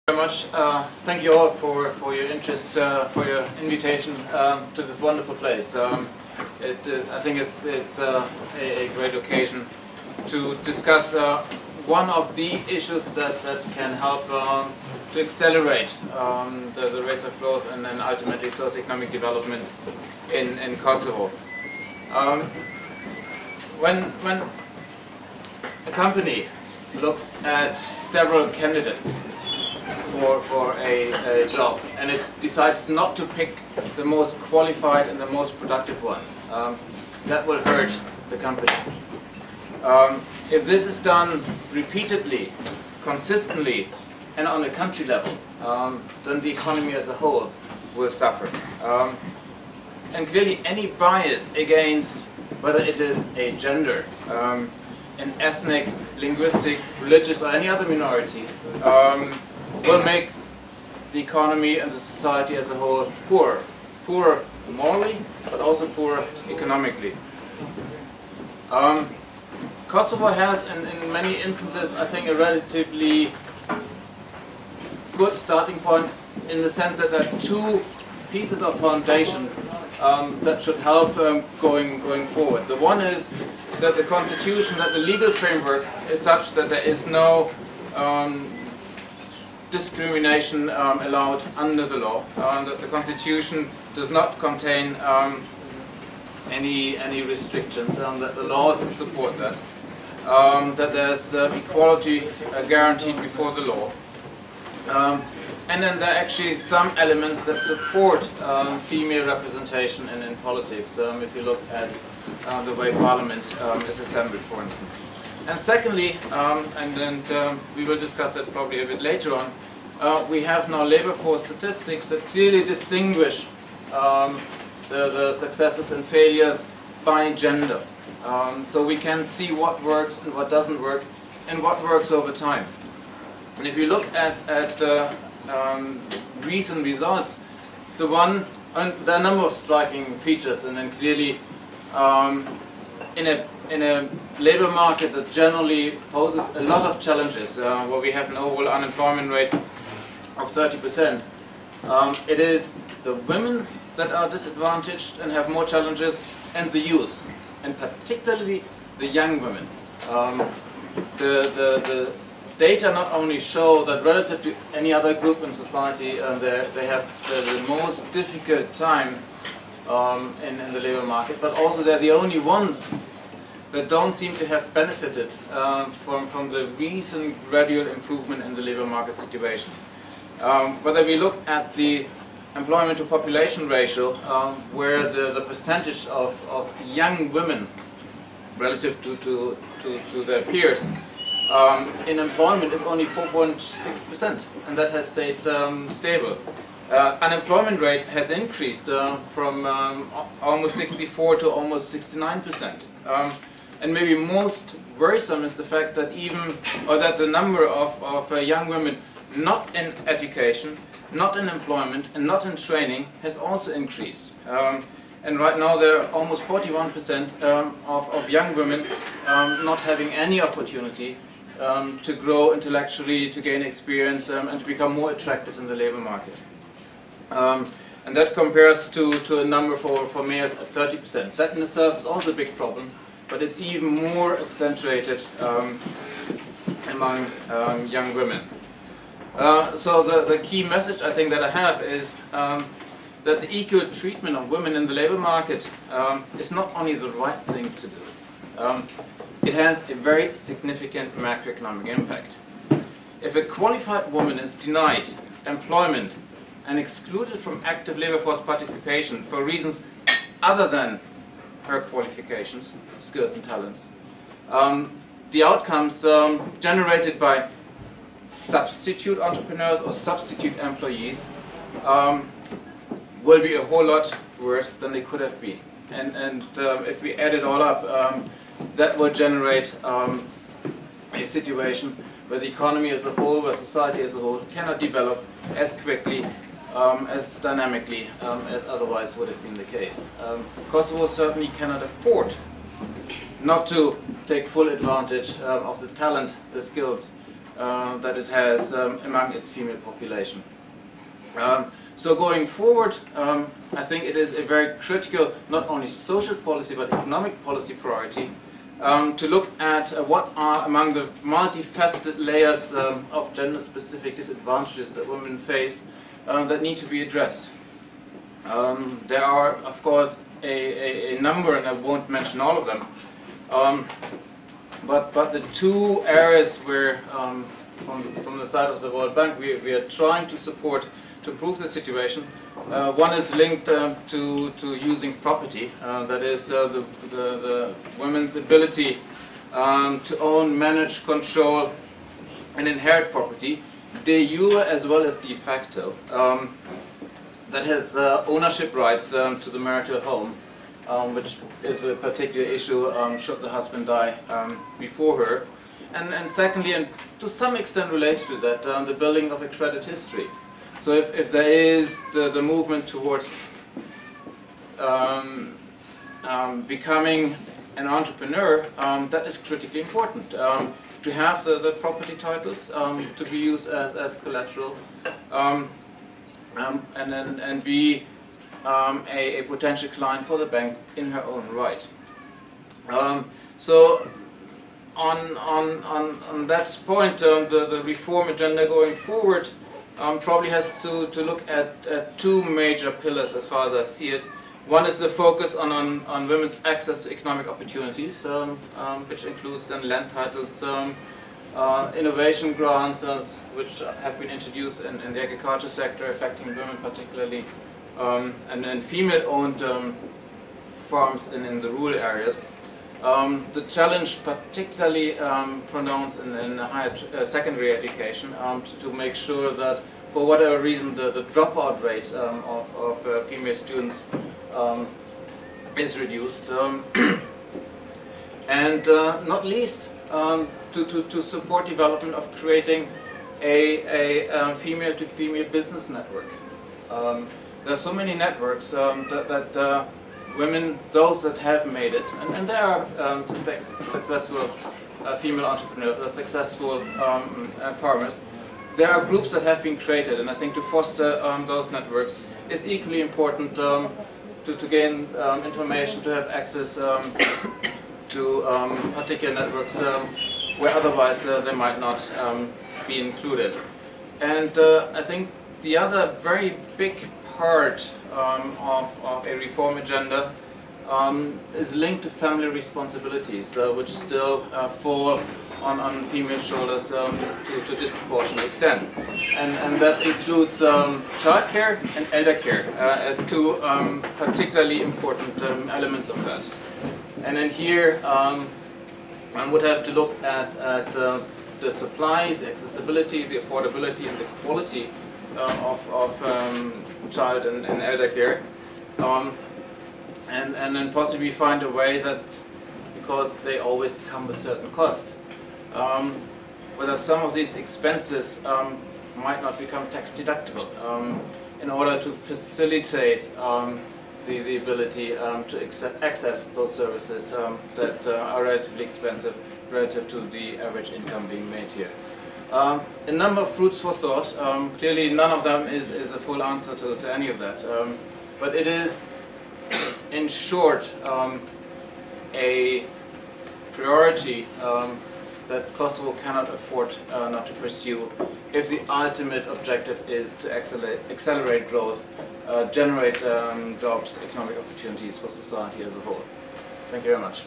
Very much. Thank you all for your interest, for your invitation to this wonderful place. I think it's a great occasion to discuss one of the issues that can help to accelerate the rates of growth and then ultimately socio-economic development in Kosovo. When a company looks at several candidates for a job and it decides not to pick the most qualified and the most productive one, that will hurt the company. If this is done repeatedly, consistently, and on a country level, then the economy as a whole will suffer. And clearly any bias against whether it is a gender, an ethnic, linguistic, religious or any other minority will make the economy and the society as a whole poor. Poor morally, but also poor economically. Kosovo has, in many instances, I think, a relatively good starting point in the sense that there are two pieces of foundation that should help going forward. The one is that the constitution, that the legal framework is such that there is no discrimination allowed under the law, that the constitution does not contain any restrictions, that the laws support that, that there's equality guaranteed before the law. And then there are actually some elements that support female representation in politics, if you look at the way Parliament is assembled, for instance. And secondly, and we will discuss that probably a bit later on, we have now labor force statistics that clearly distinguish the successes and failures by gender. So we can see what works and what doesn't work and what works over time. And if you look at recent results, there are a number of striking features, and then clearly in a labor market that generally poses a lot of challenges, where we have an overall unemployment rate of 30%, it is the women that are disadvantaged and have more challenges, and the youth, and particularly the young women. The data not only show that relative to any other group in society, they have the most difficult time in the labor market, but also they're the only ones that don't seem to have benefited from the recent gradual improvement in the labor market situation. Whether we look at the employment to population ratio, where the percentage of young women relative to their peers in employment is only 4.6%, and that has stayed stable. Unemployment rate has increased from almost 64 to almost 69%. And maybe most worrisome is the fact that that the number of young women not in education, not in employment, and not in training has also increased. And right now there are almost 41% of young women not having any opportunity to grow intellectually, to gain experience, and to become more attractive in the labor market. And that compares to a number for males at 30%. That in itself is also a big problem, but it's even more accentuated among young women. So the key message I think that I have is that the equal treatment of women in the labor market is not only the right thing to do, it has a very significant macroeconomic impact. If a qualified woman is denied employment and excluded from active labor force participation for reasons other than her qualifications, skills and talents, the outcomes generated by substitute entrepreneurs or substitute employees will be a whole lot worse than they could have been. And if we add it all up, that will generate a situation where the economy as a whole, where society as a whole cannot develop as quickly, as dynamically as otherwise would have been the case. Kosovo certainly cannot afford not to take full advantage of the talent, the skills, that it has among its female population. So going forward, I think it is a very critical, not only social policy, but economic policy priority to look at what are among the multifaceted layers of gender-specific disadvantages that women face that need to be addressed. There are, of course, a number, and I won't mention all of them, but the two areas where, from the side of the World Bank, we are trying to support to improve the situation. One is linked to using property, that is the women's ability to own, manage, control, and inherit property, de jure as well as de facto. That has ownership rights to the marital home, which is a particular issue should the husband die before her. And secondly, and to some extent related to that, the building of a credit history. So if there is the movement towards becoming an entrepreneur, that is critically important. To have the property titles to be used as collateral, and be a potential client for the bank in her own right. So on that point, the reform agenda going forward probably has to look at two major pillars as far as I see it. One is the focus on women's access to economic opportunities, which includes then land titles, innovation grants, which have been introduced in the agriculture sector, affecting women particularly, and then female-owned farms in the rural areas. The challenge particularly pronounced in higher secondary education, to make sure that, for whatever reason, the dropout rate of female students is reduced, and not least to support development of creating a female-to-female business network. There are so many networks that women, those that have made it, and there are successful female entrepreneurs, successful farmers. There are groups that have been created, and I think to foster those networks is equally important to gain information, to have access to particular networks where otherwise they might not be included. And I think the other very big part of a reform agenda is linked to family responsibilities, which still fall on female shoulders to a disproportionate extent. And that includes childcare and elder care as two particularly important elements of that. And then here one would have to look at the supply, the accessibility, the affordability, and the quality of child and elder care, and then possibly find a way that, because they always come with certain cost, whether some of these expenses might not become tax deductible in order to facilitate the ability to access those services that are relatively expensive relative to the average income being made here. A number of fruits for thought. Clearly none of them is a full answer to any of that, but it is, in short, a priority that Kosovo cannot afford not to pursue if the ultimate objective is to accelerate growth, generate jobs, economic opportunities for society as a whole. Thank you very much.